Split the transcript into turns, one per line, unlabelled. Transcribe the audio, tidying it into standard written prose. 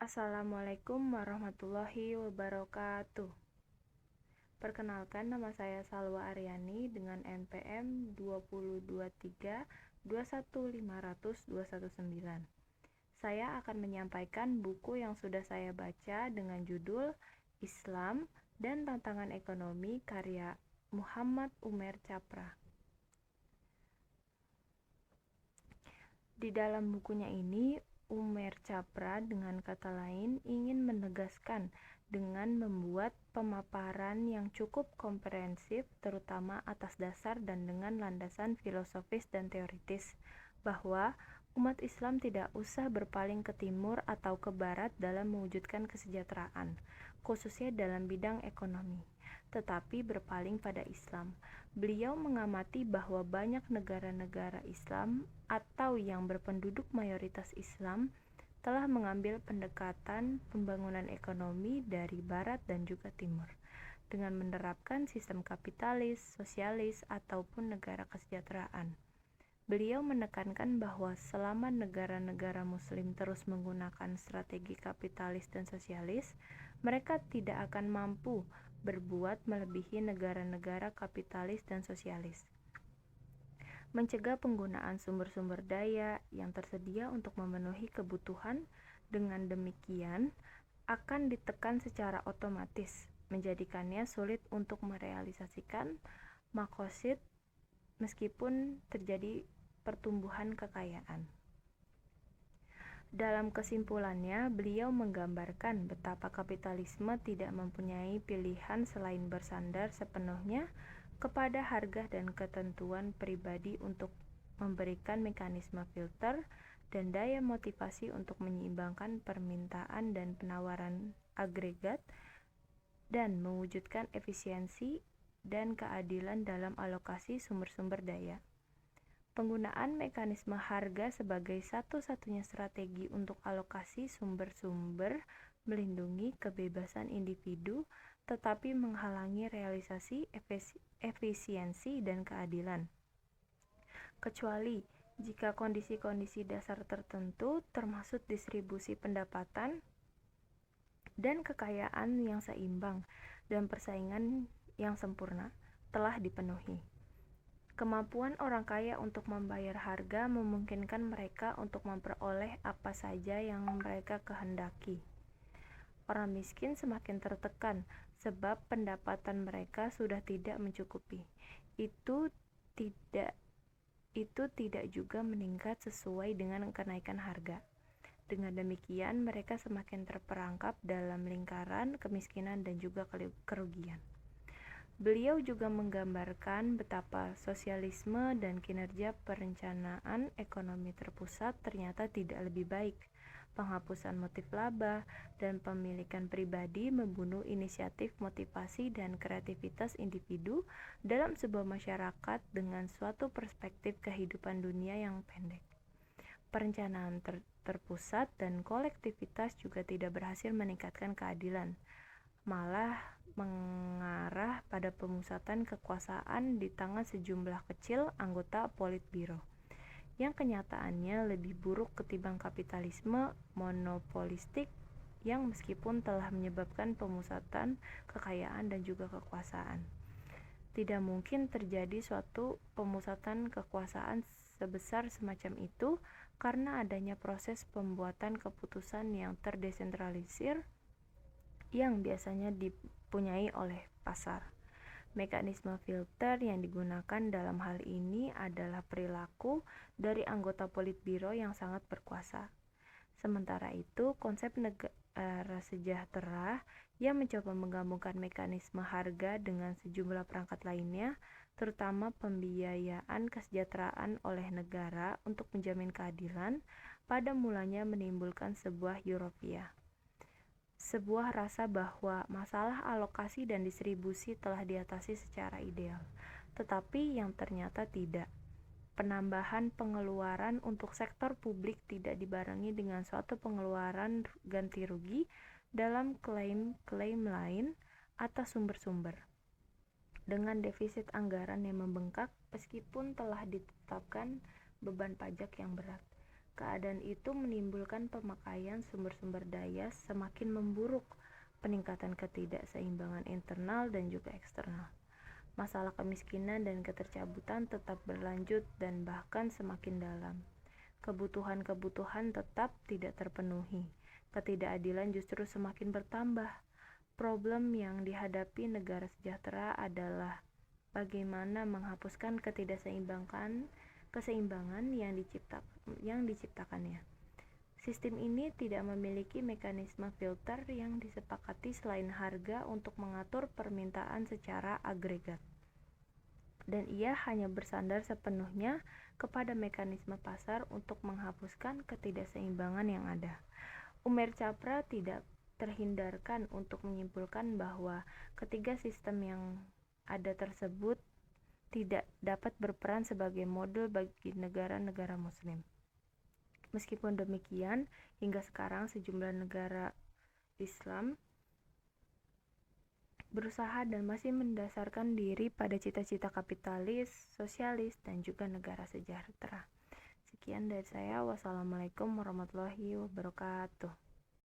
Assalamualaikum warahmatullahi wabarakatuh. Perkenalkan, nama saya Salwa Aryani dengan NPM 2023215000219. Saya akan menyampaikan buku yang sudah saya baca dengan judul Islam dan Tantangan Ekonomi karya Muhammad Umer Capra. Di dalam bukunya ini, Umer Capra dengan kata lain ingin menegaskan dengan membuat pemaparan yang cukup komprehensif terutama atas dasar dan dengan landasan filosofis dan teoritis bahwa umat Islam tidak usah berpaling ke timur atau ke barat dalam mewujudkan kesejahteraan, khususnya dalam bidang ekonomi, tetapi berpaling pada Islam. Beliau mengamati bahwa banyak negara-negara Islam atau yang berpenduduk mayoritas Islam telah mengambil pendekatan pembangunan ekonomi dari barat dan juga timur dengan menerapkan sistem kapitalis, sosialis, ataupun negara kesejahteraan. Beliau menekankan bahwa selama negara-negara muslim terus menggunakan strategi kapitalis dan sosialis, mereka tidak akan mampu berbuat melebihi negara-negara kapitalis dan sosialis. Mencegah penggunaan sumber-sumber daya yang tersedia untuk memenuhi kebutuhan, dengan demikian akan ditekan secara otomatis, menjadikannya sulit untuk merealisasikan maqasid meskipun terjadi pertumbuhan kekayaan. Dalam kesimpulannya, beliau menggambarkan betapa kapitalisme tidak mempunyai pilihan selain bersandar sepenuhnya kepada harga dan ketentuan pribadi untuk memberikan mekanisme filter dan daya motivasi untuk menyeimbangkan permintaan dan penawaran agregat dan mewujudkan efisiensi dan keadilan dalam alokasi sumber-sumber daya. Penggunaan mekanisme harga sebagai satu-satunya strategi untuk alokasi sumber-sumber melindungi kebebasan individu tetapi menghalangi realisasi efisiensi dan keadilan. Kecuali jika kondisi-kondisi dasar tertentu termasuk distribusi pendapatan dan kekayaan yang seimbang dan persaingan yang sempurna telah dipenuhi. Kemampuan orang kaya untuk membayar harga memungkinkan mereka untuk memperoleh apa saja yang mereka kehendaki. Orang miskin semakin tertekan sebab pendapatan mereka sudah tidak mencukupi. Itu tidak juga meningkat sesuai dengan kenaikan harga. Dengan demikian, mereka semakin terperangkap dalam lingkaran kemiskinan dan juga kerugian. Beliau juga menggambarkan betapa sosialisme dan kinerja perencanaan ekonomi terpusat ternyata tidak lebih baik. Penghapusan motif laba dan pemilikan pribadi membunuh inisiatif, motivasi, dan kreativitas individu dalam sebuah masyarakat dengan suatu perspektif kehidupan dunia yang pendek. Perencanaan terpusat dan kolektivitas juga tidak berhasil meningkatkan keadilan, malah mengarah pada pemusatan kekuasaan di tangan sejumlah kecil anggota Politbiro, yang kenyataannya lebih buruk ketimbang kapitalisme monopolistik yang meskipun telah menyebabkan pemusatan kekayaan dan juga kekuasaan. Tidak mungkin terjadi suatu pemusatan kekuasaan sebesar semacam itu karena adanya proses pembuatan keputusan yang terdesentralisir yang biasanya dipunyai oleh pasar. Mekanisme filter yang digunakan dalam hal ini adalah perilaku dari anggota Politbiro yang sangat berkuasa. Sementara itu, konsep negara sejahtera yang mencoba menggabungkan mekanisme harga dengan sejumlah perangkat lainnya, terutama pembiayaan kesejahteraan oleh negara untuk menjamin keadilan, pada mulanya menimbulkan sebuah euforia. Sebuah rasa bahwa masalah alokasi dan distribusi telah diatasi secara ideal, tetapi yang ternyata tidak. Penambahan pengeluaran untuk sektor publik tidak dibarengi dengan suatu pengeluaran ganti rugi dalam klaim-klaim lain atas sumber-sumber. Dengan defisit anggaran yang membengkak meskipun telah ditetapkan beban pajak yang berat. Keadaan itu menimbulkan pemakaian sumber-sumber daya semakin memburuk, peningkatan ketidakseimbangan internal dan juga eksternal. Masalah kemiskinan dan ketercabutan tetap berlanjut dan bahkan semakin dalam. Kebutuhan-kebutuhan tetap tidak terpenuhi. Ketidakadilan justru semakin bertambah. Problem yang dihadapi negara sejahtera adalah bagaimana menghapuskan keseimbangan yang diciptakannya. Sistem ini tidak memiliki mekanisme filter yang disepakati selain harga untuk mengatur permintaan secara agregat. Dan ia hanya bersandar sepenuhnya kepada mekanisme pasar untuk menghapuskan ketidakseimbangan yang ada. Umair Capra tidak terhindarkan untuk menyimpulkan bahwa ketiga sistem yang ada tersebut tidak dapat berperan sebagai model bagi negara-negara muslim. Meskipun demikian, hingga sekarang sejumlah negara Islam berusaha dan masih mendasarkan diri pada cita-cita kapitalis, sosialis, dan juga negara sejahtera. Sekian dari saya. Wassalamualaikum warahmatullahi wabarakatuh.